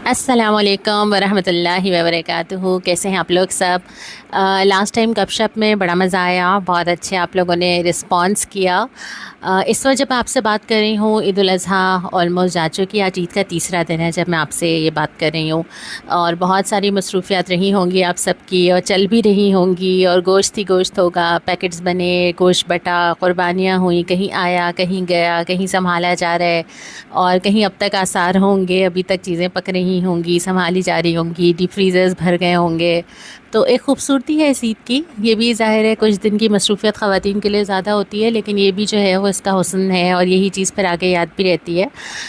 السلام علیکم ورحمۃ اللہ وبرکاتہ. کیسے ہیں آپ لوگ سب؟ لاسٹ ٹائم گپ شپ میں بڑا مزہ آیا، بہت اچھے آپ لوگوں نے رسپانس کیا. اس وقت جب آپ سے بات کر رہی ہوں، عید الاضحیٰ آلموسٹ جا چکی. آج عید کا تیسرا دن ہے جب میں آپ سے یہ بات کر رہی ہوں، اور بہت ساری مصروفیات رہی ہوں گی آپ سب کی، اور چل بھی رہی ہوں گی، اور گوشت ہی گوشت ہوگا، پیکٹس بنے، گوشت بٹا، قربانیاں ہوئیں، کہیں آیا کہیں گیا، کہیں سنبھالا جا رہا ہے، اور کہیں اب تک آثار ہوں گے، ابھی تک چیزیں پک رہی ہوں گی، سنبھالی جا رہی ہوں گی، ڈیپ فریزرز بھر گئے ہوں گے. تو ایک خوبصورتی ہے اس عید کی. یہ بھی ظاہر ہے کچھ دن کی مصروفیت خواتین کے لیے زیادہ ہوتی ہے، لیکن یہ بھی جو ہے وہ اس کا حسن ہے، اور یہی چیز پھر آگے یاد بھی رہتی ہے.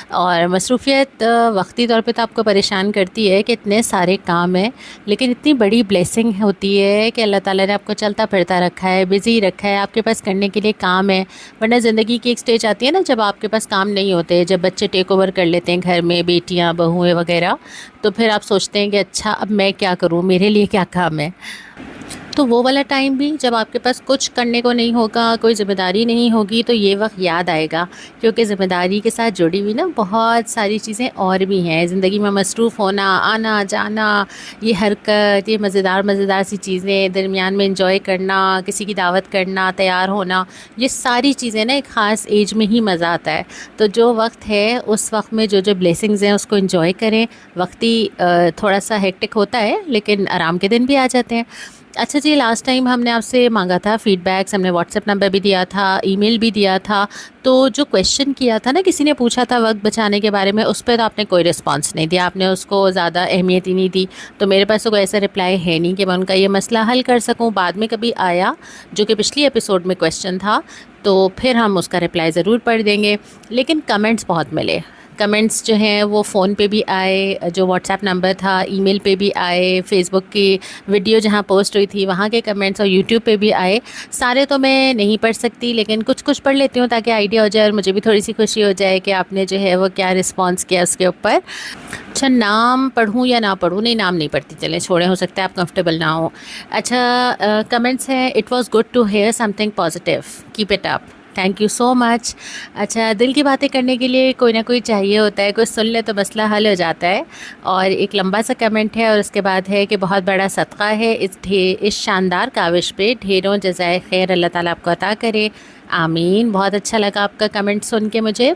اور مصروفیت وقتی طور پہ تو آپ کو پریشان کرتی ہے کہ اتنے سارے کام ہیں، لیکن اتنی بڑی بلیسنگ ہوتی ہے کہ اللہ تعالیٰ نے آپ کو چلتا پھرتا رکھا ہے، بزی رکھا ہے، آپ کے پاس کرنے کے لیے کام ہے. ورنہ زندگی کی ایک سٹیج آتی ہے نا جب آپ کے پاس کام نہیں ہوتے، جب بچے ٹیک اوور کر لیتے ہیں گھر میں، بیٹیاں بہویں وغیرہ، تو پھر آپ سوچتے ہیں کہ اچھا اب میں کیا کروں، میرے لیے کیا کام ہے. تو وہ والا ٹائم بھی جب آپ کے پاس کچھ کرنے کو نہیں ہوگا، کوئی ذمہ داری نہیں ہوگی، تو یہ وقت یاد آئے گا. کیونکہ ذمہ داری کے ساتھ جڑی ہوئی نا بہت ساری چیزیں اور بھی ہیں زندگی میں. مصروف ہونا، آنا جانا، یہ حرکت، یہ مزیدار سی چیزیں، درمیان میں انجوائے کرنا، کسی کی دعوت کرنا، تیار ہونا، یہ ساری چیزیں نا ایک خاص ایج میں ہی مزہ آتا ہے. تو جو وقت ہے اس وقت میں جو بلیسنگز ہیں اس کو انجوائے کریں. وقتی تھوڑا سا ہیکٹک ہوتا ہے، لیکن آرام کے دن بھی آ جاتے ہیں. اچھا جی، لاسٹ ٹائم ہم نے آپ سے مانگا تھا فیڈ بیکس، ہم نے واٹس ایپ نمبر بھی دیا تھا، ای میل بھی دیا تھا. تو جو کویشچن کیا تھا نا، کسی نے پوچھا تھا وقت بچانے کے بارے میں، اس پہ تو آپ نے کوئی رسپانس نہیں دیا، آپ نے اس کو زیادہ اہمیت ہی نہیں دی. تو میرے پاس تو کوئی ایسا رپلائی ہے نہیں کہ میں ان کا یہ مسئلہ حل کر سکوں. بعد میں کبھی آیا جو کہ پچھلی ایپیسوڈ میں کویشچن تھا، تو پھر ہم اس کا رپلائی ضرور پڑھ دیں گے. لیکن کمنٹس بہت ملے. کمنٹس جو ہیں وہ فون پہ بھی آئے، جو واٹس ایپ نمبر تھا، ای میل پہ بھی آئے، فیس بک کی ویڈیو جہاں پوسٹ ہوئی تھی وہاں کے کمنٹس، اور یوٹیوب پہ بھی آئے. سارے تو میں نہیں پڑھ سکتی، لیکن کچھ پڑھ لیتی ہوں تاکہ آئیڈیا ہو جائے، اور مجھے بھی تھوڑی سی خوشی ہو جائے کہ آپ نے جو ہے وہ کیا رسپانس کیا اس کے اوپر. اچھا، نام پڑھوں یا نہ پڑھوں؟ نہیں، نام نہیں پڑھتی، چلیں چھوڑیں، ہو سکتا ہے آپ کمفرٹیبل نہ ہو. اچھا، کمنٹس ہیں: it was good to hear something positive, keep it up, thank you so much. اچھا، دل کی باتیں کرنے کے لیے کوئی نہ کوئی چاہیے ہوتا ہے، کوئی سن لے تو مسئلہ حل ہو جاتا ہے. اور ایک لمبا سا کمنٹ ہے، اور اس کے بعد ہے کہ بہت بڑا صدقہ ہے اس شاندار کاوش پہ، ڈھیروں جزائے خیر اللہ تعالیٰ آپ کو عطا کرے، آمین. بہت اچھا لگا آپ کا کمنٹ سن کے مجھے.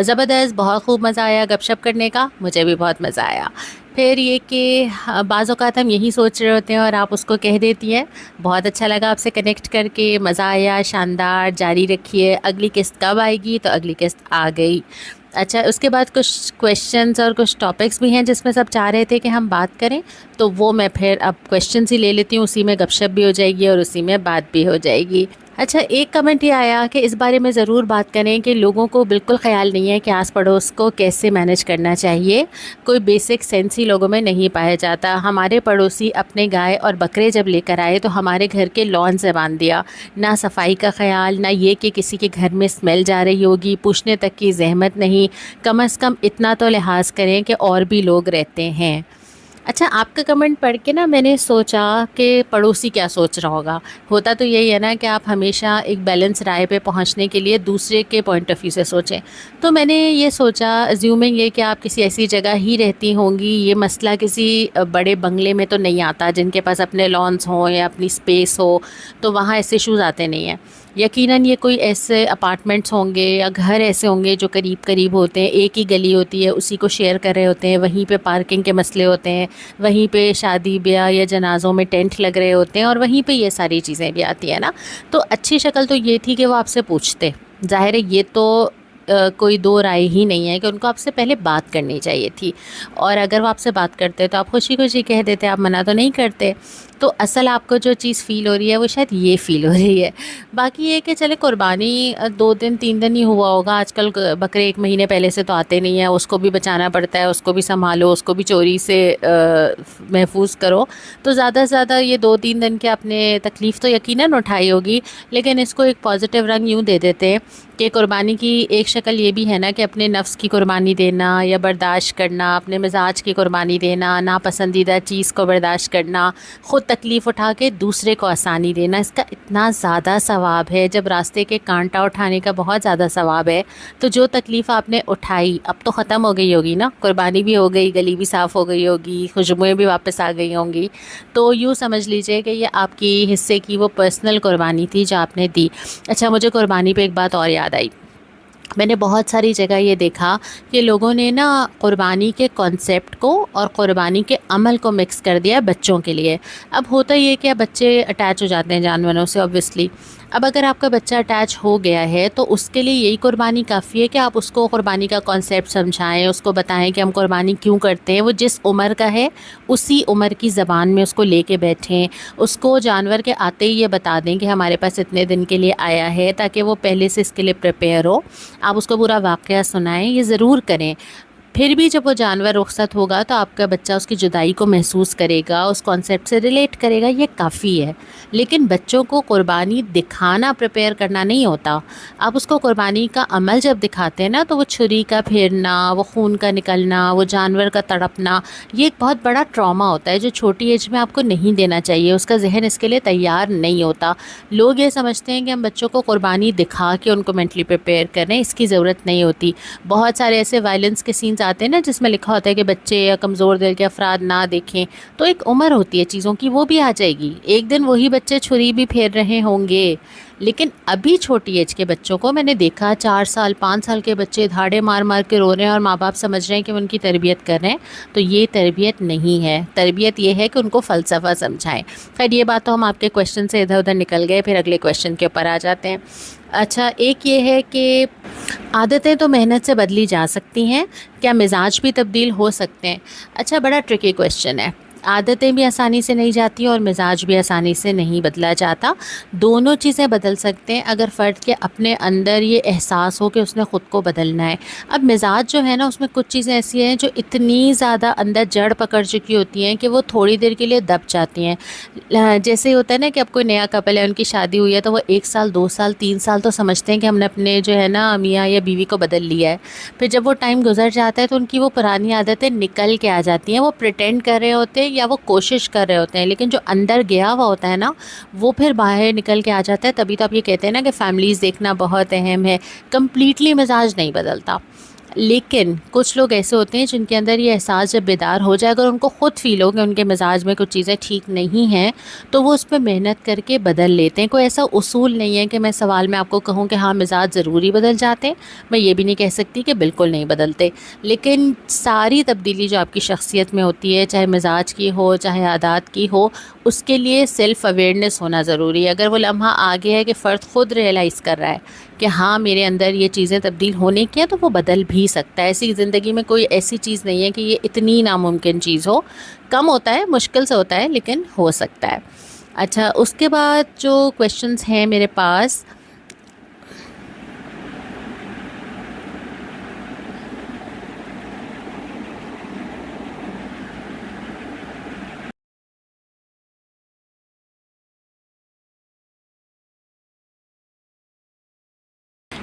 زبردست، بہت خوب مزہ آیا گپ شپ کرنے کا، مجھے بھی بہت مزہ آیا. پھر یہ کہ بعض اوقات ہم یہی سوچ رہے ہوتے ہیں اور آپ اس کو کہہ دیتی ہیں. بہت اچھا لگا آپ سے کنیکٹ کر کے، مزہ آیا، شاندار. جاری رکھیے، اگلی قسط کب آئے گی؟ تو اگلی قسط آ گئی. اچھا، اس کے بعد کچھ کویشچنز اور کچھ ٹاپکس بھی ہیں جس میں سب چاہ رہے تھے کہ ہم بات کریں، تو وہ میں پھر اب کویشچنز ہی لے لیتی ہوں، اسی میں گپ شپ بھی ہو جائے گی اور اسی میں بات بھی ہو جائے گی. اچھا، ایک کمنٹ یہ آیا کہ اس بارے میں ضرور بات کریں کہ لوگوں کو بالکل خیال نہیں ہے کہ آس پڑوس کو کیسے مینیج کرنا چاہیے. کوئی بیسک سینس ہی لوگوں میں نہیں پایا جاتا. ہمارے پڑوسی اپنے گائے اور بکرے جب لے کر آئے تو ہمارے گھر کے لان سے باندھ دیا. نہ صفائی کا خیال، نہ یہ کہ کسی کے گھر میں اسمیل جا رہی ہوگی، پوچھنے تک کی زحمت نہیں. کم از کم اتنا تو لحاظ کریں کہ اور بھی لوگ رہتے ہیں. اچھا، آپ کا کمنٹ پڑھ کے نا میں نے سوچا کہ پڑوسی کیا سوچ رہا ہوگا. ہوتا تو یہی ہے نا کہ آپ ہمیشہ ایک بیلنس رائے پہ پہنچنے کے لیے دوسرے کے پوائنٹ آف ویو سے سوچیں. تو میں نے یہ سوچا، زیومنگ یہ کہ آپ کسی ایسی جگہ ہی رہتی ہوں گی، یہ مسئلہ کسی بڑے بنگلے میں تو نہیں آتا جن کے پاس اپنے لانس ہوں یا اپنی اسپیس ہو، تو وہاں ایسے ایشوز آتے نہیں ہیں. یقیناً یہ کوئی ایسے اپارٹمنٹس ہوں گے یا گھر ایسے ہوں گے جو قریب ہوتے ہیں، ایک ہی گلی ہوتی ہے، اسی کو شیئر کر رہے ہوتے ہیں، وہیں پہ پارکنگ کے مسئلے ہوتے ہیں، وہیں پہ شادی بیاہ یا جنازوں میں ٹینٹ لگ رہے ہوتے ہیں، اور وہیں پہ یہ ساری چیزیں بھی آتی ہیں نا. تو اچھی شکل تو یہ تھی کہ وہ آپ سے پوچھتے. ظاہر ہے یہ تو کوئی دو رائے ہی نہیں ہے کہ ان کو آپ سے پہلے بات کرنی چاہیے تھی، اور اگر وہ آپ سے بات کرتے تو آپ خوشی خوشی کہہ دیتے، آپ منع تو نہیں کرتے. تو اصل آپ کو جو چیز فیل ہو رہی ہے وہ شاید یہ فیل ہو رہی ہے. باقی یہ کہ چلے قربانی 2 دن 3 دن ہی ہوا ہوگا، آج کل بکرے 1 مہینے پہلے سے تو آتے نہیں ہیں، اس کو بھی بچانا پڑتا ہے، اس کو بھی سنبھالو، اس کو بھی چوری سے محفوظ کرو. تو زیادہ سے زیادہ یہ 2-3 دن کے اپنے تکلیف تو یقیناً اٹھائی ہوگی، لیکن اس کو ایک پازیٹیو رنگ یوں دے دیتے ہیں کہ قربانی کی ایک شکل یہ بھی ہے نا کہ اپنے نفس کی قربانی دینا یا برداشت کرنا، اپنے مزاج کی قربانی دینا، ناپسندیدہ چیز کو برداشت کرنا، خود تکلیف اٹھا کے دوسرے کو آسانی دینا، اس کا اتنا زیادہ ثواب ہے. جب راستے کے کانٹا اٹھانے کا بہت زیادہ ثواب ہے، تو جو تکلیف آپ نے اٹھائی اب تو ختم ہو گئی ہوگی نا، قربانی بھی ہو گئی، گلی بھی صاف ہو گئی ہوگی، خوشبوئیں بھی واپس آ گئی ہوں گی. تو یوں سمجھ لیجئے کہ یہ آپ کی حصے کی وہ پرسنل قربانی تھی جو آپ نے دی. اچھا، مجھے قربانی پہ ایک بات اور یاد آئی. میں نے بہت ساری جگہ یہ دیکھا کہ لوگوں نے نا قربانی کے کانسیپٹ کو اور قربانی کے عمل کو مکس کر دیا بچوں کے لیے. اب ہوتا یہ کہ بچے اٹیچ ہو جاتے ہیں جانوروں سے اوبویسلی. اب اگر آپ کا بچہ اٹیچ ہو گیا ہے تو اس کے لیے یہی قربانی کافی ہے کہ آپ اس کو قربانی کا کانسیپٹ سمجھائیں، اس کو بتائیں کہ ہم قربانی کیوں کرتے ہیں. وہ جس عمر کا ہے اسی عمر کی زبان میں اس کو لے کے بیٹھیں، اس کو جانور کے آتے ہی یہ بتا دیں کہ ہمارے پاس اتنے دن کے لیے آیا ہے، تاکہ وہ پہلے سے اس کے لیے پریپیئر ہو. آپ اس کو پورا واقعہ سنائیں، یہ ضرور کریں. پھر بھی جب وہ جانور رخصت ہوگا تو آپ کا بچہ اس کی جدائی کو محسوس کرے گا، اس کانسیپٹ سے ریلیٹ کرے گا، یہ کافی ہے. لیکن بچوں کو قربانی دکھانا پریپیئر کرنا نہیں ہوتا. آپ اس کو قربانی کا عمل جب دکھاتے ہیں نا، تو وہ چھری کا پھیرنا، وہ خون کا نکلنا، وہ جانور کا تڑپنا، یہ ایک بہت بڑا ٹراما ہوتا ہے جو چھوٹی ایج میں آپ کو نہیں دینا چاہیے. اس کا ذہن اس کے لیے تیار نہیں ہوتا. لوگ یہ سمجھتے ہیں کہ ہم بچوں کو قربانی دکھا کے ان کو مینٹلی پریپیئر کریں، اس کی ضرورت نہیں ہوتی. بہت سارے ایسے وائلنس کے سینز آتے ہیں نا جس میں لکھا ہوتا ہے کہ بچے یا کمزور دل کے افراد نہ دیکھیں. تو ایک عمر ہوتی ہے چیزوں کی، وہ بھی آ جائے گی. ایک دن وہی بچے چھری بھی پھیر رہے ہوں گے. لیکن ابھی چھوٹی ایج کے بچوں کو میں نے دیکھا 4 سال 5 سال کے بچے دھاڑے مار مار کے رو رہے ہیں اور ماں باپ سمجھ رہے ہیں کہ وہ ان کی تربیت کر رہے ہیں. تو یہ تربیت نہیں ہے. تربیت یہ ہے کہ ان کو فلسفہ سمجھائیں. خیر، یہ بات تو ہم آپ کے کویشچن سے ادھر ادھر نکل گئے، پھر اگلے کویشچن کے اوپر آ جاتے ہیں. اچھا، ایک یہ ہے کہ عادتیں تو محنت سے بدلی جا سکتی ہیں، کیا مزاج بھی تبدیل ہو سکتے ہیں؟ اچھا، بڑا ٹرکی کویشچن ہے. عادتیں بھی آسانی سے نہیں جاتی اور مزاج بھی آسانی سے نہیں بدلا جاتا. دونوں چیزیں بدل سکتے ہیں اگر فرد کے اپنے اندر یہ احساس ہو کہ اس نے خود کو بدلنا ہے. اب مزاج جو ہے نا، اس میں کچھ چیزیں ایسی ہیں جو اتنی زیادہ اندر جڑ پکڑ چکی ہوتی ہیں کہ وہ تھوڑی دیر کے لیے دب جاتی ہیں. جیسے ہوتا ہے نا کہ اب کوئی نیا کپل ہے، ان کی شادی ہوئی ہے، تو وہ 1 سال 2 سال 3 سال تو سمجھتے ہیں کہ ہم نے اپنے جو ہے نا میاں یا بیوی کو بدل لیا ہے. پھر جب وہ ٹائم گزر جاتا ہے تو ان کی وہ پرانی عادتیں نکل کے آ جاتی ہیں. وہ پریٹینڈ کر رہے ہوتے ہیں یا وہ کوشش کر رہے ہوتے ہیں، لیکن جو اندر گیا ہوا ہوتا ہے نا، وہ پھر باہر نکل کے آ جاتا ہے. تبھی تو آپ یہ کہتے ہیں نا کہ فیملیز دیکھنا بہت اہم ہے. کمپلیٹلی مزاج نہیں بدلتا، لیکن کچھ لوگ ایسے ہوتے ہیں جن کے اندر یہ احساس جب بیدار ہو جائے، اگر ان کو خود فیل ہو کہ ان کے مزاج میں کچھ چیزیں ٹھیک نہیں ہیں، تو وہ اس پہ محنت کر کے بدل لیتے ہیں. کوئی ایسا اصول نہیں ہے کہ میں سوال میں آپ کو کہوں کہ ہاں مزاج ضروری بدل جاتے ہیں. میں یہ بھی نہیں کہہ سکتی کہ بالکل نہیں بدلتے، لیکن ساری تبدیلی جو آپ کی شخصیت میں ہوتی ہے، چاہے مزاج کی ہو چاہے عادات کی ہو، اس کے لیے سیلف اویئرنیس ہونا ضروری ہے. اگر وہ لمحہ آگے ہے کہ فرد خود ریئلائز کر رہا ہے کہ ہاں میرے اندر یہ چیزیں تبدیل ہونے کی ہیں، تو وہ بدل بھی سکتا ہے. ایسی زندگی میں کوئی ایسی چیز نہیں ہے کہ یہ اتنی ناممکن چیز ہو. کم ہوتا ہے، مشکل سے ہوتا ہے، لیکن ہو سکتا ہے. اچھا، اس کے بعد جو کویشچنس ہیں میرے پاس،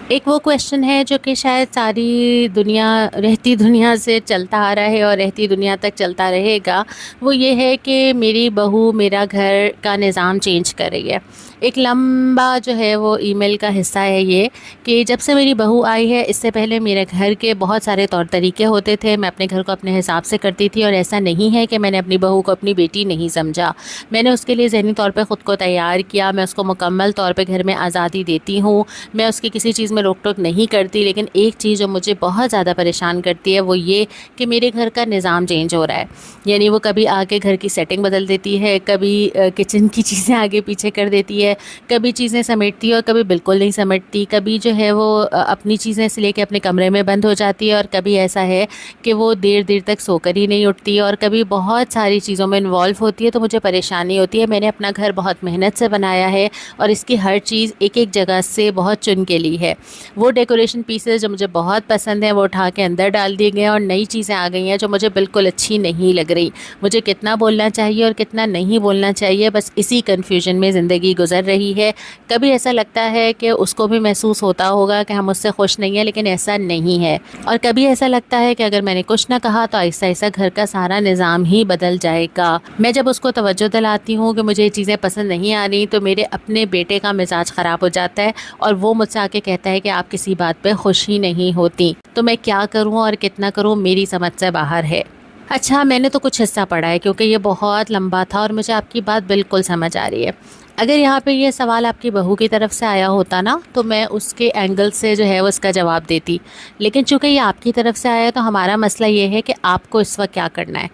ایک وہ کویشچن ہے جو کہ شاید ساری دنیا، رہتی دنیا سے چلتا آ رہا ہے اور رہتی دنیا تک چلتا رہے گا. وہ یہ ہے کہ میری بہو میرا گھر کا نظام چینج کر رہی ہے. ایک لمبا جو ہے وہ ای میل کا حصہ ہے یہ، کہ جب سے میری بہو آئی ہے، اس سے پہلے میرے گھر کے بہت سارے طور طریقے ہوتے تھے. میں اپنے گھر کو اپنے حساب سے کرتی تھی، اور ایسا نہیں ہے کہ میں نے اپنی بہو کو اپنی بیٹی نہیں سمجھا. میں نے اس کے لیے ذہنی طور پہ خود کو تیار کیا. میں اس کو مکمل طور پہ گھر میں آزادی دیتی ہوں. میں اس کی کسی چیز میں روک ٹوک نہیں کرتی. لیکن ایک چیز جو مجھے بہت زیادہ پریشان کرتی ہے وہ یہ کہ میرے گھر کا نظام چینج ہو رہا ہے. یعنی وہ کبھی آگے گھر کی سیٹنگ بدل دیتی ہے، کبھی کچن کی چیزیں آگے پیچھے کر دیتی ہے، کبھی چیزیں سمیٹتی ہے اور کبھی بالکل نہیں سمیٹتی. کبھی جو ہے وہ اپنی چیزیں سے لے کے اپنے کمرے میں بند ہو جاتی ہے، اور کبھی ایسا ہے کہ وہ دیر دیر تک سو کر ہی نہیں اٹھتی، اور کبھی بہت ساری چیزوں میں انوالو ہوتی ہے. تو مجھے پریشانی ہوتی ہے. میں نے اپنا گھر بہت محنت سے بنایا ہے، اور اس کی ہر چیز ایک ایک جگہ سے بہت چن کے لی ہے. وہ ڈیکوریشن پیسز جو مجھے بہت پسند ہیں وہ اٹھا کے اندر ڈال دیے گئے ہیں، اور نئی چیزیں آ گئی ہیں جو مجھے بالکل اچھی نہیں لگ رہی. مجھے کتنا بولنا چاہیے اور کتنا نہیں بولنا چاہیے، بس اسی کنفیوژن میں زندگی گزر گزر رہی ہے. کبھی ایسا لگتا ہے کہ اس کو بھی محسوس ہوتا ہوگا کہ ہم اس سے خوش نہیں ہیں, لیکن ایسا نہیں ہے. اور کبھی ایسا لگتا ہے کہ اگر میں نے کچھ نہ کہا تو آہستہ آہستہ گھر کا سارا نظام ہی بدل جائے گا. میں جب اس کو توجہ دلاتی ہوں کہ مجھے یہ چیزیں پسند نہیں آ رہی تو میرے اپنے بیٹے کا مزاج خراب ہو جاتا ہے اور وہ مجھ سے آ کے کہتا ہے کہ آپ کسی بات پہ خوش ہی نہیں ہوتی. تو میں کیا کروں اور کتنا کروں, میری سمجھ سے باہر ہے. اچھا, میں نے تو کچھ حصہ پڑھا ہے کیونکہ یہ بہت لمبا تھا اور مجھے آپ کی بات بالکل سمجھ آ رہی ہے. اگر یہاں پہ یہ سوال آپ کی بہو کی طرف سے آیا ہوتا نا تو میں اس کے اینگل سے جو ہے وہ اس کا جواب دیتی, لیکن چونکہ یہ آپ کی طرف سے آیا تو ہمارا مسئلہ یہ ہے کہ آپ کو اس وقت کیا کرنا ہے.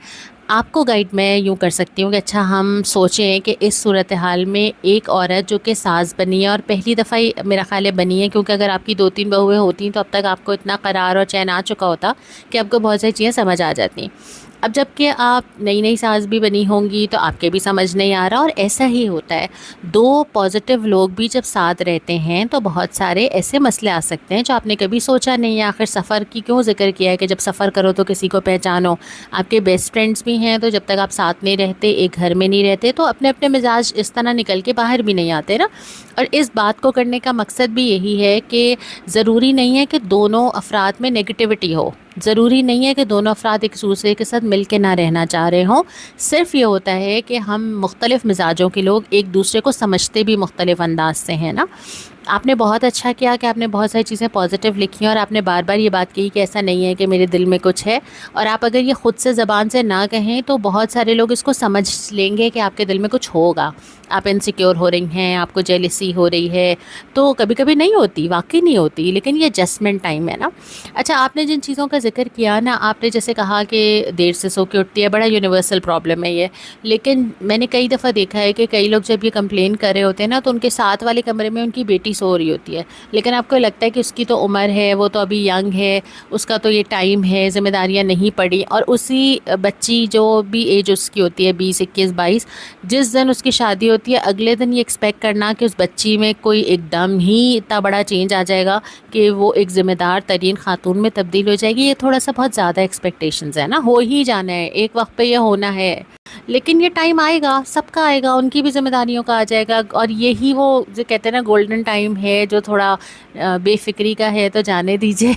آپ کو گائیڈ میں یوں کر سکتی ہوں کہ اچھا ہم سوچیں کہ اس صورتحال میں ایک عورت جو کہ ساس بنی ہے اور پہلی دفعہ ہی میرا خیال ہے بنی ہے, کیونکہ اگر آپ کی 2-3 بہویں ہوتی تو اب تک آپ کو اتنا قرار اور چین آ چکا ہوتا کہ آپ کو بہت ساری چیزیں سمجھ آ جاتی. اب جب کہ آپ نئی نئی ساس بھی بنی ہوں گی تو آپ کے بھی سمجھ نہیں آ رہا, اور ایسا ہی ہوتا ہے. 2 پازیٹیو لوگ بھی جب ساتھ رہتے ہیں تو بہت سارے ایسے مسئلے آ سکتے ہیں جو آپ نے کبھی سوچا نہیں ہے. آخر سفر کی کیوں ذکر کیا ہے کہ جب سفر کرو تو کسی کو پہچانو. آپ کے بیسٹ فرینڈس بھی ہیں تو جب تک آپ ساتھ نہیں رہتے, ایک گھر میں نہیں رہتے, تو اپنے اپنے مزاج اس طرح نکل کے باہر بھی نہیں آتے نا. اور اس بات کو کرنے کا مقصد بھی یہی ہے کہ ضروری نہیں ہے کہ دونوں افراد میں نگیٹیوٹی ہو, ضروری نہیں ہے کہ دونوں افراد ایک دوسرے کے ساتھ مل کے نہ رہنا چاہ رہے ہوں. صرف یہ ہوتا ہے کہ ہم مختلف مزاجوں کے لوگ ایک دوسرے کو سمجھتے بھی مختلف انداز سے ہیں نا. آپ نے بہت اچھا کیا کہ آپ نے بہت ساری چیزیں پازیٹیو لکھی ہیں اور آپ نے بار بار یہ بات کہی کہ ایسا نہیں ہے کہ میرے دل میں کچھ ہے. اور آپ اگر یہ خود سے زبان سے نہ کہیں تو بہت سارے لوگ اس کو سمجھ لیں گے کہ آپ کے دل میں کچھ ہوگا, آپ انسیکیور ہو رہی ہیں, آپ کو جیلسی ہو رہی ہے. تو کبھی کبھی نہیں ہوتی, واقعی نہیں ہوتی, لیکن یہ ایڈجسٹمنٹ ٹائم ہے نا. اچھا, آپ نے جن چیزوں کا ذکر کیا نا, آپ نے جیسے کہا کہ دیر سے سو کے اٹھتی ہے, بڑا یونیورسل پرابلم ہے یہ. لیکن میں نے کئی دفعہ دیکھا ہے کہ کئی لوگ جب یہ کمپلین کر رہے ہوتے ہیں نا تو ان کے ساتھ والے کمرے میں ان کی بیٹی سو رہی ہوتی ہے, لیکن آپ کو لگتا ہے کہ اس کی تو عمر ہے, وہ تو ابھی ینگ ہے, اس کا تو یہ ٹائم ہے, ذمہ داریاں نہیں پڑی. اور اسی بچی جو بھی ایج اس کی ہوتی ہے 20, 21, 22, جس دن اس کی شادی ہوتی ہے اگلے دن یہ ایکسپیکٹ کرنا کہ اس بچی میں کوئی ایک دم ہی اتنا بڑا چینج آ جائے گا کہ وہ ایک ذمہ دار ترین خاتون میں تبدیل ہو جائے گی, یہ تھوڑا سا بہت زیادہ ایکسپیکٹیشنز ہے نا. ہو ہی جانا ہے, ایک وقت پہ یہ ہونا ہے, لیکن یہ ٹائم آئے گا, سب کا آئے گا, ان کی بھی ذمہ داریوں کا آ جائے گا. اور یہی وہ جو کہتے ہیں نا گولڈن ٹائم ہے جو تھوڑا بے فکری کا ہے, تو جانے دیجیے.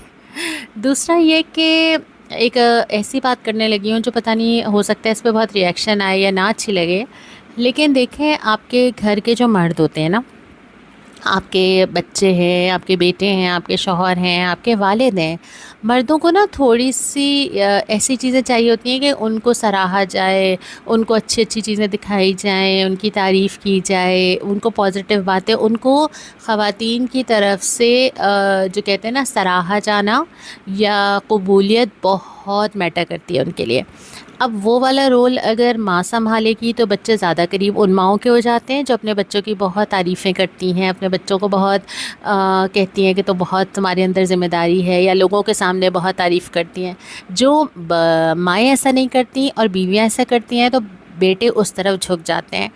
دوسرا یہ کہ ایک ایسی بات کرنے لگی ہوں جو پتہ نہیں ہو سکتا ہے اس پہ بہت ری ایکشن آئے یا نہ اچھی لگے, لیکن دیکھیں آپ کے گھر کے جو مرد ہوتے ہیں نا, آپ کے بچے ہیں, آپ کے بیٹے ہیں, آپ کے شوہر ہیں, آپ کے والد ہیں, مردوں کو نا تھوڑی سی ایسی چیزیں چاہیے ہوتی ہیں کہ ان کو سراہا جائے, ان کو اچھی اچھی چیزیں دکھائی جائیں, ان کی تعریف کی جائے, ان کو پازیٹیو باتیں, ان کو خواتین کی طرف سے جو کہتے ہیں نا سراہا جانا یا قبولیت بہت میٹر کرتی ہے ان کے لیے. اب وہ والا رول اگر ماں سنبھالے گی تو بچے زیادہ قریب ان ماؤں کے ہو جاتے ہیں جو اپنے بچوں کی بہت تعریفیں کرتی ہیں, اپنے بچوں کو بہت کہتی ہیں کہ تو بہت تمہارے اندر ذمہ داری ہے, یا لوگوں کے سامنے بہت تعریف کرتی ہیں. جو مائیں ایسا نہیں کرتی اور بیویاں ایسا کرتی ہیں تو بیٹے اس طرف جھک جاتے ہیں.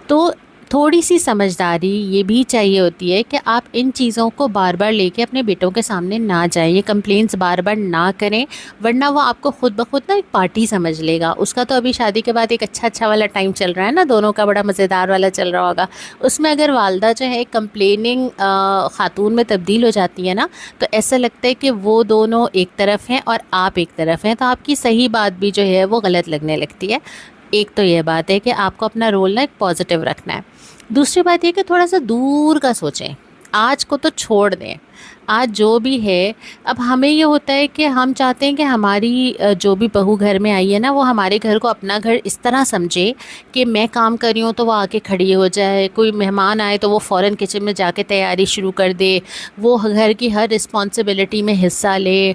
تو تھوڑی سی سمجھداری یہ بھی چاہیے ہوتی ہے کہ آپ ان چیزوں کو بار بار لے کے اپنے بیٹوں کے سامنے نہ جائیں, یہ کمپلینس بار بار نہ کریں, ورنہ وہ آپ کو خود بخود نا ایک پارٹی سمجھ لے گا. اس کا تو ابھی شادی کے بعد ایک اچھا والا ٹائم چل رہا ہے نا, دونوں کا بڑا مزیدار والا چل رہا ہوگا. اس میں اگر والدہ جو ہے کمپلیننگ خاتون میں تبدیل ہو جاتی ہے نا, تو ایسا لگتا ہے کہ وہ دونوں ایک طرف ہیں اور آپ ایک طرف ہیں, تو آپ کی صحیح بات بھی جو ہے وہ غلط لگنے لگتی ہے. ایک تو یہ بات ہے کہ آپ کو اپنا رول نا ایک پازیٹیو رکھنا ہے. دوسری بات یہ کہ تھوڑا سا دور کا سوچیں, آج کو تو چھوڑ دیں, آج جو بھی ہے. اب ہمیں یہ ہوتا ہے کہ ہم چاہتے ہیں کہ ہماری جو بھی بہو گھر میں آئی ہے نا وہ ہمارے گھر کو اپنا گھر اس طرح سمجھے کہ میں کام کر رہی ہوں تو وہ آ کے کھڑی ہو جائے, کوئی مہمان آئے تو وہ فوراً کچن میں جا کے تیاری شروع کر دے, وہ گھر کی ہر رسپانسبلٹی میں حصہ لے.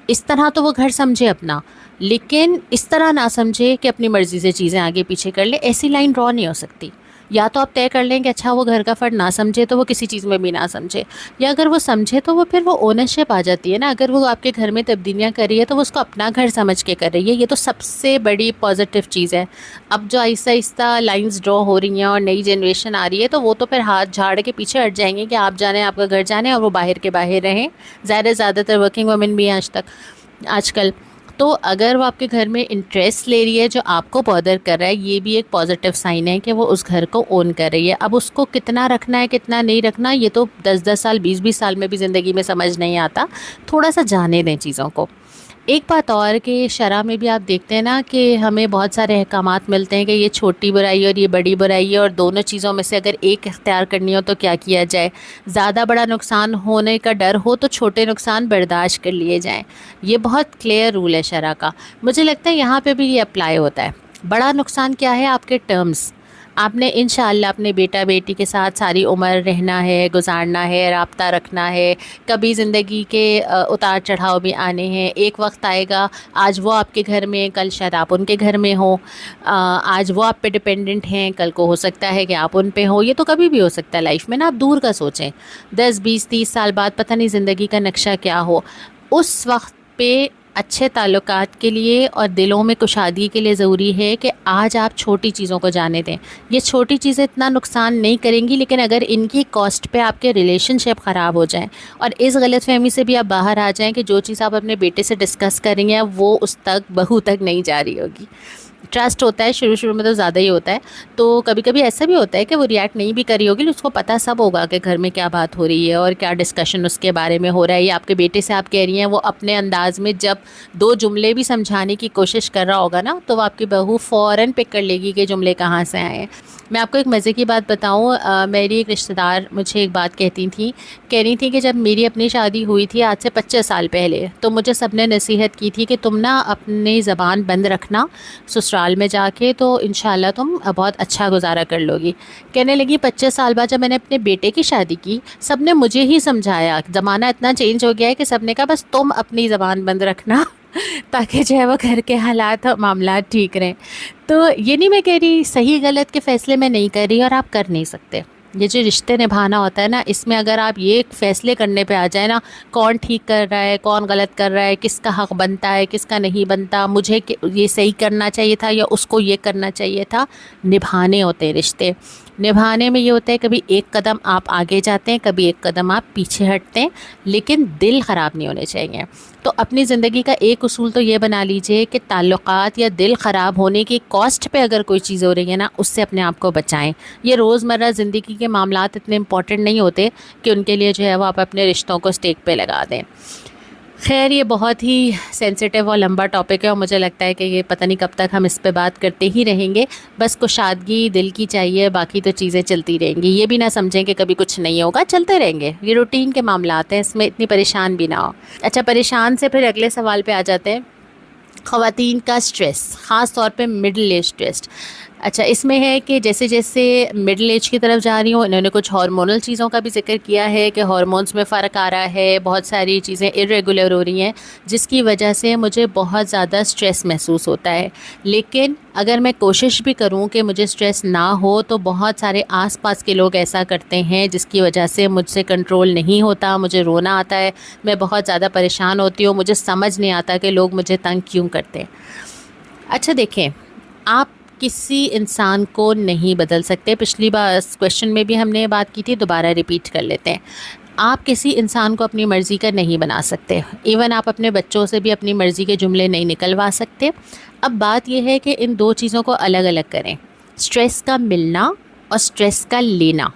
اس طرح تو وہ گھر سمجھے اپنا, لیکن اس طرح نہ سمجھے کہ اپنی مرضی سے چیزیں آگے پیچھے کر لے. ایسی لائن ڈرا نہیں ہو سکتی. یا تو آپ طے کر لیں کہ اچھا وہ گھر کا فرد نہ سمجھے تو وہ کسی چیز میں بھی نہ سمجھے, یا اگر وہ سمجھے تو وہ پھر وہ اونرشپ آ جاتی ہے نا. اگر وہ آپ کے گھر میں تبدیلیاں کر رہی ہے تو وہ اس کو اپنا گھر سمجھ کے کر رہی ہے, یہ تو سب سے بڑی پازیٹیو چیز ہے. اب جو آہستہ آہستہ لائنز ڈرا ہو رہی ہیں اور نئی جنریشن آ رہی ہے تو وہ تو پھر ہاتھ جھاڑ کے پیچھے ہٹ جائیں گے کہ آپ جانیں, آپ کا گھر جانیں اور وہ باہر کے باہر رہیں. زیادہ تر ورکنگ وومن بھی ہیں آج کل. تو اگر وہ آپ کے گھر میں انٹرسٹ لے رہی ہے جو آپ کو بادر کر رہا ہے، یہ بھی ایک پازیٹیو سائن ہے کہ وہ اس گھر کو اون کر رہی ہے. اب اس کو کتنا رکھنا ہے کتنا نہیں رکھنا، یہ تو 10 سال 20 سال میں بھی زندگی میں سمجھ نہیں آتا. تھوڑا سا جانے دیں چیزوں کو. ایک بات اور کہ شرع میں بھی آپ دیکھتے ہیں نا کہ ہمیں بہت سارے احکامات ملتے ہیں کہ یہ چھوٹی برائی اور یہ بڑی برائی ہے، اور دونوں چیزوں میں سے اگر ایک اختیار کرنی ہو تو کیا کیا جائے. زیادہ بڑا نقصان ہونے کا ڈر ہو تو چھوٹے نقصان برداشت کر لیے جائیں. یہ بہت کلیئر رول ہے شرع کا. مجھے لگتا ہے یہاں پہ بھی یہ اپلائی ہوتا ہے. بڑا نقصان کیا ہے؟ آپ کے ٹرمز. آپ نے انشاءاللہ اپنے بیٹا بیٹی کے ساتھ ساری عمر رہنا ہے، گزارنا ہے، رابطہ رکھنا ہے. کبھی زندگی کے اتار چڑھاؤ بھی آنے ہیں. ایک وقت آئے گا آج وہ آپ کے گھر میں، کل شاید آپ ان کے گھر میں ہوں. آج وہ آپ پہ ڈپینڈنٹ ہیں، کل کو ہو سکتا ہے کہ آپ ان پہ ہوں. یہ تو کبھی بھی ہو سکتا ہے لائف میں نا. آپ دور کا سوچیں، 10 20 30 سال بعد پتہ نہیں زندگی کا نقشہ کیا ہو. اس وقت پہ اچھے تعلقات کے لیے اور دلوں میں کشادگی کے لیے ضروری ہے کہ آج آپ چھوٹی چیزوں کو جانے دیں. یہ چھوٹی چیزیں اتنا نقصان نہیں کریں گی، لیکن اگر ان کی کاسٹ پہ آپ کے ریلیشن شپ خراب ہو جائیں اور اس غلط فہمی سے بھی آپ باہر آ جائیں کہ جو چیز آپ اپنے بیٹے سے ڈسکس کر رہی ہیں وہ اس تک بہو تک نہیں جا رہی ہوگی. ٹرسٹ ہوتا ہے شروع میں تو زیادہ ہی ہوتا ہے، تو کبھی کبھی ایسا بھی ہوتا ہے کہ وہ ریئیکٹ نہیں بھی کری ہوگی، اس کو پتہ سب ہوگا کہ گھر میں کیا بات ہو رہی ہے اور کیا ڈسکشن اس کے بارے میں ہو رہا ہے. یا آپ کے بیٹے سے آپ کہہ رہی ہیں، وہ اپنے انداز میں جب 2 جملے بھی سمجھانے کی کوشش کر رہا ہوگا نا تو وہ آپ کی بہو فوراً پک کر لے گی کہ جملے کہاں سے آئے ہیں. میں آپ کو ایک مزے کی بات بتاؤں. میری ایک رشتہ دار مجھے ایک بات کہہ رہی تھی کہ جب میری اپنی شادی ہوئی تھی آج سے 25 سال پہلے، تو مجھے سب نے نصیحت کی تھی کہ تم نا اپنی زبان بند رکھنا سسرال میں جا کے، تو انشاءاللہ تم بہت اچھا گزارا کر لو گی. کہنے لگی 25 سال بعد جب میں نے اپنے بیٹے کی شادی کی، سب نے مجھے ہی سمجھایا. زمانہ اتنا چینج ہو گیا ہے کہ سب نے کہا بس تم اپنی زبان بند رکھنا تاکہ جو ہے وہ گھر کے حالات اور معاملات ٹھیک رہیں. تو یہ نہیں میں کہہ رہی صحیح غلط کے فیصلے میں نہیں کر رہی، اور آپ کر نہیں سکتے. یہ جو رشتے نبھانا ہوتا ہے نا، اس میں اگر آپ یہ فیصلے کرنے پہ آ جائیں نا، کون ٹھیک کر رہا ہے کون غلط کر رہا ہے، کس کا حق بنتا ہے کس کا نہیں بنتا، مجھے یہ صحیح کرنا چاہیے تھا یا اس کو یہ کرنا چاہیے تھا. نبھانے ہوتے ہیں رشتے. نبھانے میں یہ ہوتا ہے کبھی ایک قدم آپ آگے جاتے ہیں، کبھی ایک قدم آپ پیچھے ہٹتے ہیں، لیکن دل خراب نہیں ہونے چاہیے. تو اپنی زندگی کا ایک اصول تو یہ بنا لیجئے کہ تعلقات یا دل خراب ہونے کی کاسٹ پہ اگر کوئی چیز ہو رہی ہے نا، اس سے اپنے آپ کو بچائیں. یہ روزمرہ زندگی کے معاملات اتنے امپورٹنٹ نہیں ہوتے کہ ان کے لیے جو ہے وہ آپ اپنے رشتوں کو اسٹیک پہ لگا دیں. خیر یہ بہت ہی سینسیٹیو اور لمبا ٹاپک ہے، اور مجھے لگتا ہے کہ یہ پتہ نہیں کب تک ہم اس پہ بات کرتے ہی رہیں گے. بس کشادگی دل کی چاہیے، باقی تو چیزیں چلتی رہیں گی. یہ بھی نہ سمجھیں کہ کبھی کچھ نہیں ہوگا، چلتے رہیں گے. یہ روٹین کے معاملات ہیں، اس میں اتنی پریشان بھی نہ ہو. اچھا، پریشان سے پھر اگلے سوال پہ آ جاتے ہیں. خواتین کا سٹریس، خاص طور پہ مڈل ایج سٹریس. اچھا، اس میں ہے کہ جیسے جیسے مڈل ایج کی طرف جا رہی ہوں، انہوں نے کچھ ہارمونل چیزوں کا بھی ذکر کیا ہے کہ ہارمونز میں فرق آ رہا ہے، بہت ساری چیزیں ارریگولر ہو رہی ہیں جس کی وجہ سے مجھے بہت زیادہ سٹریس محسوس ہوتا ہے. لیکن اگر میں کوشش بھی کروں کہ مجھے سٹریس نہ ہو تو بہت سارے آس پاس کے لوگ ایسا کرتے ہیں جس کی وجہ سے مجھ سے کنٹرول نہیں ہوتا، مجھے رونا آتا ہے، میں بہت زیادہ پریشان ہوتی ہوں، مجھے سمجھ نہیں آتا کہ لوگ مجھے تنگ کیوں کرتے ہیں. اچھا دیکھیں، آپ کسی انسان کو نہیں بدل سکتے. پچھلی بار کویشچن میں بھی ہم نے یہ بات کی تھی، دوبارہ ریپیٹ کر لیتے ہیں. آپ کسی انسان کو اپنی مرضی کا نہیں بنا سکتے. ایون آپ اپنے بچوں سے بھی اپنی مرضی کے جملے نہیں نکلوا سکتے. اب بات یہ ہے کہ ان دو چیزوں کو الگ الگ کریں، سٹریس کا ملنا اور سٹریس کا لینا.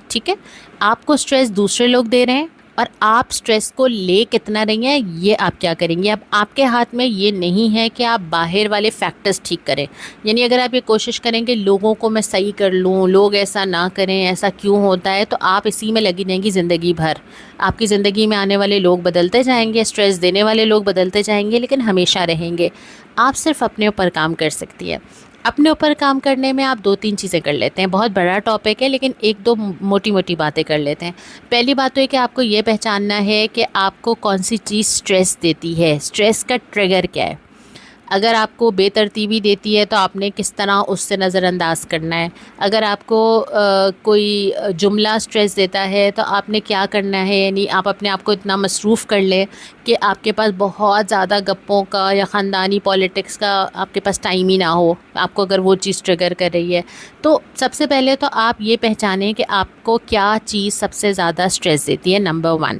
ٹھیک ہے، آپ کو سٹریس دوسرے لوگ دے رہے ہیں اور آپ سٹریس کو لے کتنا رہی ہیں یہ آپ کیا کریں گے. اب آپ کے ہاتھ میں یہ نہیں ہے کہ آپ باہر والے فیکٹرز ٹھیک کریں. یعنی اگر آپ یہ کوشش کریں کہ لوگوں کو میں صحیح کر لوں، لوگ ایسا نہ کریں، ایسا کیوں ہوتا ہے، تو آپ اسی میں لگی رہیں گی زندگی بھر. آپ کی زندگی میں آنے والے لوگ بدلتے جائیں گے، سٹریس دینے والے لوگ بدلتے جائیں گے، لیکن ہمیشہ رہیں گے. آپ صرف اپنے اوپر کام کر سکتی ہیں. اپنے اوپر کام کرنے میں آپ 2 3 چیزیں کر لیتے ہیں. بہت بڑا ٹاپک ہے لیکن 1 2 موٹی موٹی باتیں کر لیتے ہیں. پہلی بات تو یہ کہ آپ کو یہ پہچاننا ہے کہ آپ کو کون سی چیز سٹریس دیتی ہے، سٹریس کا ٹریگر کیا ہے. اگر آپ کو بے ترتیبی دیتی ہے تو آپ نے کس طرح اس سے نظر انداز کرنا ہے. اگر آپ کو کوئی جملہ سٹریس دیتا ہے تو آپ نے کیا کرنا ہے. یعنی آپ اپنے آپ کو اتنا مصروف کر لیں کہ آپ کے پاس بہت زیادہ گپوں کا یا خاندانی پالیٹکس کا آپ کے پاس ٹائم ہی نہ ہو. آپ کو اگر وہ چیز ٹریگر کر رہی ہے تو سب سے پہلے تو آپ یہ پہچانیں کہ آپ کو کیا چیز سب سے زیادہ سٹریس دیتی ہے. نمبر 1.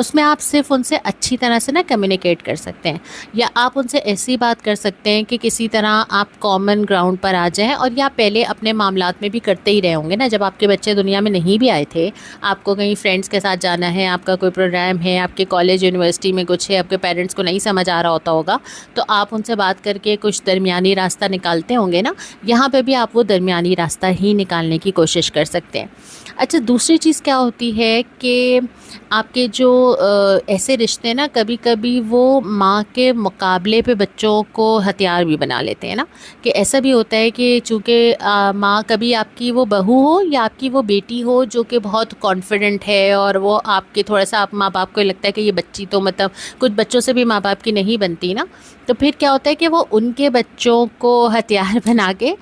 اس میں آپ صرف ان سے اچھی طرح سے نا کمیونیکیٹ کر سکتے ہیں، یا آپ ان سے ایسی بات کر سکتے ہیں کہ کسی طرح آپ کامن گراؤنڈ پر آ جائیں، اور یا پہلے اپنے معاملات میں بھی کرتے ہی رہے ہوں گے نا، جب آپ کے بچے دنیا میں نہیں بھی آئے تھے، آپ کو کہیں فرینڈس کے ساتھ جانا ہے، آپ کا کوئی پروگرام ہے، آپ کے کالج یونیورسٹی میں کچھ ہے، آپ کے پیرنٹس کو نہیں سمجھ آ رہا ہوتا ہوگا، تو آپ ان سے بات کر کے کچھ درمیانی راستہ نکالتے ہوں گے نا، یہاں پہ بھی آپ وہ درمیانی راستہ ہی نکالنے کی کوشش کر سکتے ہیں۔ اچھا، دوسری چیز کیا ہوتی ہے کہ آپ کے جو ایسے رشتے نا کبھی کبھی وہ ماں کے مقابلے پہ بچوں کو ہتھیار بھی بنا لیتے ہیں نا، کہ ایسا بھی ہوتا ہے کہ چونکہ ماں کبھی آپ کی وہ بہو ہو یا آپ کی وہ بیٹی ہو جو کہ بہت کانفیڈنٹ ہے، اور وہ آپ کے تھوڑا سا آپ ماں باپ کو لگتا ہے کہ یہ بچی تو مطلب کچھ بچوں سے بھی ماں باپ کی نہیں بنتی نا، تو پھر کیا ہوتا ہے کہ وہ ان کے بچوں کو ہتھیار بنا کے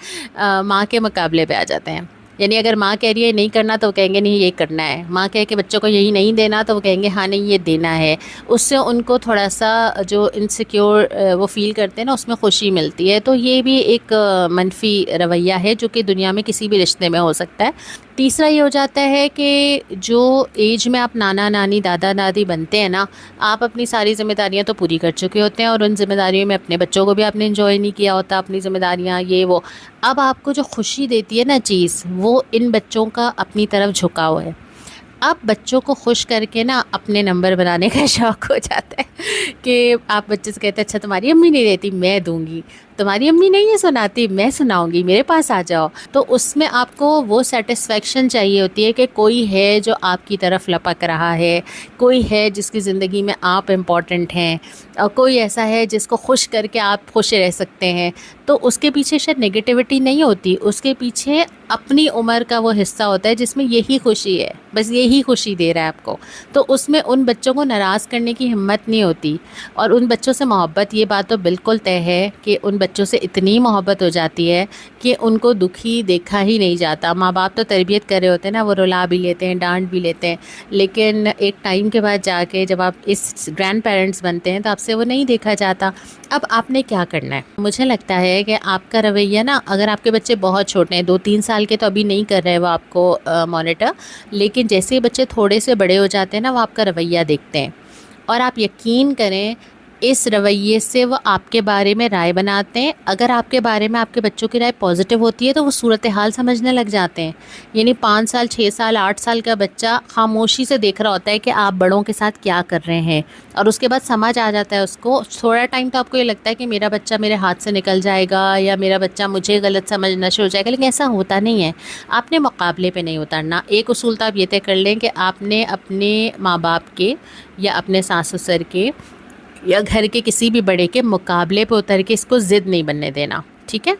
ماں کے مقابلے پہ آ جاتے ہیں۔ یعنی اگر ماں کہہ رہی ہے نہیں کرنا تو وہ کہیں گے نہیں یہ کرنا ہے، ماں کہے کہ بچوں کو یہی نہیں دینا تو وہ کہیں گے ہاں نہیں یہ دینا ہے۔ اس سے ان کو تھوڑا سا جو انسیکیور وہ فیل کرتے ہیں نا، اس میں خوشی ملتی ہے، تو یہ بھی ایک منفی رویہ ہے جو کہ دنیا میں کسی بھی رشتے میں ہو سکتا ہے۔ تیسرا یہ ہو جاتا ہے کہ جو ایج میں آپ نانا نانی دادا دادی بنتے ہیں نا، آپ اپنی ساری ذمہ داریاں تو پوری کر چکے ہوتے ہیں، اور ان ذمہ داریوں میں اپنے بچوں کو بھی آپ نے انجوائے نہیں کیا ہوتا، اپنی ذمہ داریاں یہ وہ۔ اب آپ کو جو خوشی دیتی ہے نا چیز، وہ ان بچوں کا اپنی طرف جھکاؤ ہے۔ اب بچوں کو خوش کر کے نا اپنے نمبر بنانے کا شوق ہو جاتا ہے کہ آپ بچے سے کہتے ہیں اچھا تمہاری امی نہیں دیتی میں دوں گی، تمہاری امی نہیں ہے سناتی میں سناؤں گی، میرے پاس آ جاؤ۔ تو اس میں آپ کو وہ سیٹسفیکشن چاہیے ہوتی ہے کہ کوئی ہے جو آپ کی طرف لپک رہا ہے، کوئی ہے جس کی زندگی میں آپ امپورٹنٹ ہیں، اور کوئی ایسا ہے جس کو خوش کر کے آپ خوش رہ سکتے ہیں۔ تو اس کے پیچھے شاید نگیٹیوٹی نہیں ہوتی، اس کے پیچھے اپنی عمر کا وہ حصہ ہوتا ہے جس میں یہی خوشی ہے، بس یہی خوشی دے رہا ہے آپ کو۔ تو اس میں ان بچوں کو ناراض کرنے کی ہمت نہیں ہوتی، اور ان بچوں سے محبت، یہ بات تو بالکل طے ہے کہ ان بچوں سے اتنی محبت ہو جاتی ہے کہ ان کو دکھی دیکھا ہی نہیں جاتا۔ ماں باپ تو تربیت کر رہے ہوتے ہیں نا، وہ رلا بھی لیتے ہیں، ڈانٹ بھی لیتے ہیں، لیکن ایک ٹائم کے بعد جا کے جب آپ اس گرینڈ پیرنٹس بنتے ہیں تو آپ سے وہ نہیں دیکھا جاتا۔ اب آپ نے کیا کرنا ہے؟ مجھے لگتا ہے کہ آپ کا رویہ نا، اگر آپ کے بچے بہت چھوٹے ہیں، 2-3 سال کے تو ابھی نہیں کر رہے وہ آپ کو مانیٹر، لیکن جیسے ہی بچے تھوڑے سے بڑے ہو جاتے ہیں نا، وہ آپ کا رویہ دیکھتے ہیں، اور آپ یقین کریں اس رویے سے وہ آپ کے بارے میں رائے بناتے ہیں۔ اگر آپ کے بارے میں آپ کے بچوں کی رائے پازیٹیو ہوتی ہے تو وہ صورتحال سمجھنے لگ جاتے ہیں۔ یعنی 5 سال 6 سال 8 سال کا بچہ خاموشی سے دیکھ رہا ہوتا ہے کہ آپ بڑوں کے ساتھ کیا کر رہے ہیں، اور اس کے بعد سمجھ آ جاتا ہے اس کو۔ تھوڑا ٹائم تو آپ کو یہ لگتا ہے کہ میرا بچہ میرے ہاتھ سے نکل جائے گا، یا میرا بچہ مجھے غلط سمجھنا شروع ہو جائے گا، لیکن ایسا ہوتا نہیں ہے۔ آپ نے مقابلے پہ نہیں اترنا۔ ایک اصول تو آپ یہ طے کر لیں کہ آپ نے اپنے ماں باپ کے یا اپنے ساس سسر کے یا گھر کے کسی بھی بڑے کے مقابلے پہ اتر کے اس کو ضد نہیں بننے دینا، ٹھیک ہے؟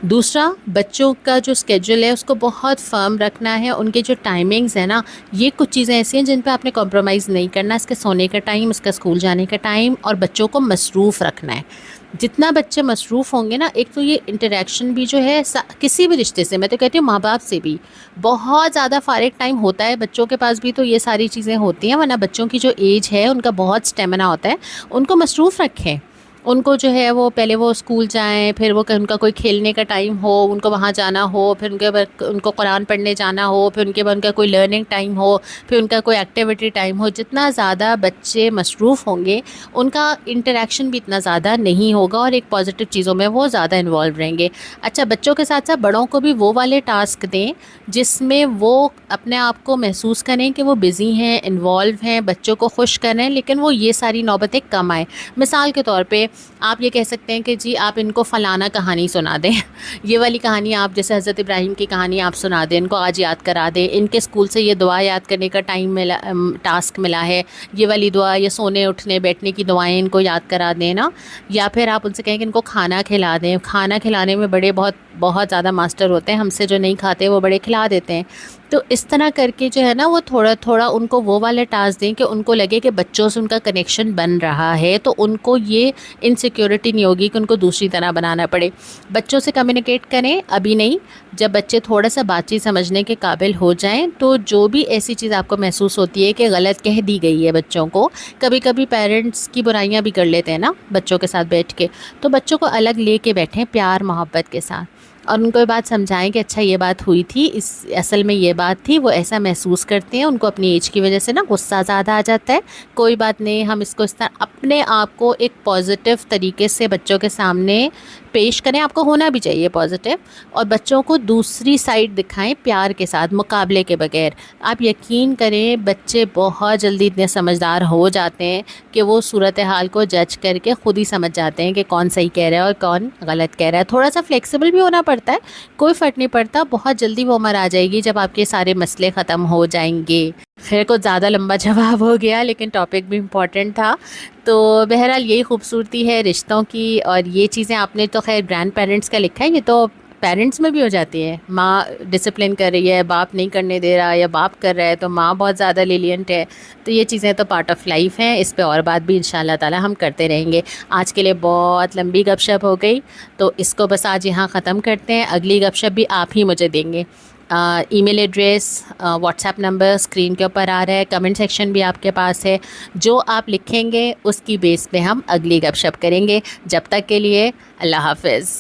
دوسرا، بچوں کا جو اسکیجول ہے اس کو بہت فرم رکھنا ہے، ان کے جو ٹائمنگز ہیں نا، یہ کچھ چیزیں ایسی ہیں جن پہ آپ نے کمپرومائز نہیں کرنا۔ اس کے سونے کا ٹائم، اس کا اسکول جانے کا ٹائم، اور بچوں کو مصروف رکھنا ہے۔ جتنا بچے مصروف ہوں گے نا، ایک تو یہ انٹریکشن بھی جو ہے کسی بھی رشتے سے، میں تو کہتی ہوں ماں باپ سے بھی بہت زیادہ فارغ ٹائم ہوتا ہے بچوں کے پاس بھی، تو یہ ساری چیزیں ہوتی ہیں، ورنہ بچوں کی جو ایج ہے ان کا بہت اسٹیمنا ہوتا ہے، ان کو مصروف رکھیں۔ ان کو جو ہے وہ پہلے وہ اسکول جائیں، پھر وہ ان کا کوئی کھیلنے کا ٹائم ہو، ان کو وہاں جانا ہو، پھر ان کو قرآن پڑھنے جانا ہو، پھر ان کا کوئی لرننگ ٹائم ہو، پھر ان کا کوئی ایکٹیویٹی ٹائم ہو۔ جتنا زیادہ بچے مصروف ہوں گے، ان کا انٹریکشن بھی اتنا زیادہ نہیں ہوگا، اور ایک پازیٹیو چیزوں میں وہ زیادہ انوالو رہیں گے۔ اچھا، بچوں کے ساتھ ساتھ بڑوں کو بھی وہ والے ٹاسک دیں جس میں وہ اپنے آپ کو محسوس کریں کہ وہ بزی ہیں، انوالو ہیں، بچوں کو خوش کریں، لیکن وہ یہ ساری نوبتیں کم آئیں۔ مثال کے طور پہ آپ یہ کہہ سکتے ہیں کہ جی آپ ان کو فلانا کہانی سنا دیں، یہ والی کہانی آپ جیسے حضرت ابراہیم کی کہانی آپ سنا دیں، ان کو آج یاد کرا دیں، ان کے اسکول سے یہ دعا یاد کرنے کا ٹاسک ملا ہے، یہ والی دعا، یہ سونے اٹھنے بیٹھنے کی دعائیں ان کو یاد کرا دیں نا۔ یا پھر آپ ان سے کہیں کہ ان کو کھانا کھلا دیں۔ کھانا کھلانے میں بڑے بہت زیادہ ماسٹر ہوتے ہیں، ہم سے جو نہیں کھاتے وہ بڑے کھلا دیتے ہیں۔ تو اس طرح کر کے جو ہے نا، وہ تھوڑا تھوڑا ان کو وہ والے ٹاسک دیں کہ ان کو لگے کہ بچوں سے ان کا کنیکشن بن رہا ہے، تو ان کو یہ انسیکیورٹی نہیں ہوگی کہ ان کو دوسری طرح بنانا پڑے۔ بچوں سے کمیونیکیٹ کریں، ابھی نہیں، جب بچے تھوڑا سا بات چیت سمجھنے کے قابل ہو جائیں تو جو بھی ایسی چیز آپ کو محسوس ہوتی ہے کہ غلط کہہ دی گئی ہے بچوں کو، کبھی کبھی پیرنٹس کی برائیاں بھی کر لیتے ہیں نا بچوں کے ساتھ بیٹھ کے، تو بچوں کو الگ لے کے بیٹھیں پیار محبت کے ساتھ۔ اور ان کو یہ بات سمجھائیں کہ اچھا یہ بات ہوئی تھی، اس اصل میں یہ بات تھی، وہ ایسا محسوس کرتے ہیں، ان کو اپنی ایج کی وجہ سے نا غصہ زیادہ آ جاتا ہے، کوئی بات نہیں، ہم اس کو اس طرح اپنے آپ کو ایک پازیٹیو طریقے سے بچوں کے سامنے پیش کریں، آپ کو ہونا بھی چاہیے پازیٹیو، اور بچوں کو دوسری سائڈ دکھائیں پیار کے ساتھ، مقابلے کے بغیر۔ آپ یقین کریں بچے بہت جلدی اتنے سمجھدار ہو جاتے ہیں کہ وہ صورتحال کو جج کر کے خود ہی سمجھ جاتے ہیں کہ کون صحیح کہہ رہا ہے اور کون غلط کہہ رہا ہے۔ تھوڑا سا فلیکسیبل بھی ہونا پڑتا ہے، کوئی فرق نہیں پڑتا، بہت جلدی وہ عمر آ جائے گی جب آپ کے سارے مسئلے ختم ہو جائیں گے۔ خیر کچھ زیادہ لمبا جواب ہو گیا، لیکن ٹاپک بھی امپورٹنٹ تھا۔ تو بہرحال یہی خوبصورتی ہے رشتوں کی، اور یہ چیزیں آپ نے تو خیر گرینڈ پیرنٹس کا لکھا ہے، یہ تو پیرنٹس میں بھی ہو جاتی ہے، ماں ڈسپلن کر رہی ہے، باپ نہیں کرنے دے رہا، یا باپ کر رہا ہے تو ماں بہت زیادہ لینینٹ ہے، تو یہ چیزیں تو پارٹ آف لائف ہیں، اس پہ اور بات بھی انشاءاللہ تعالی ہم کرتے رہیں گے۔ آج کے لیے بہت لمبی گپ شپ ہو گئی، تو اس کو بس آج یہاں ختم کرتے ہیں، اگلی گپ شپ بھی آپ ہی مجھے دیں گے۔ Email address, WhatsApp number screen کے اوپر آ رہا ہے، کمنٹ سیکشن بھی آپ کے پاس ہے، جو آپ لکھیں گے اس کی بیس پہ ہم اگلی گپ شپ کریں گے۔ جب تک کے لیے اللہ حافظ۔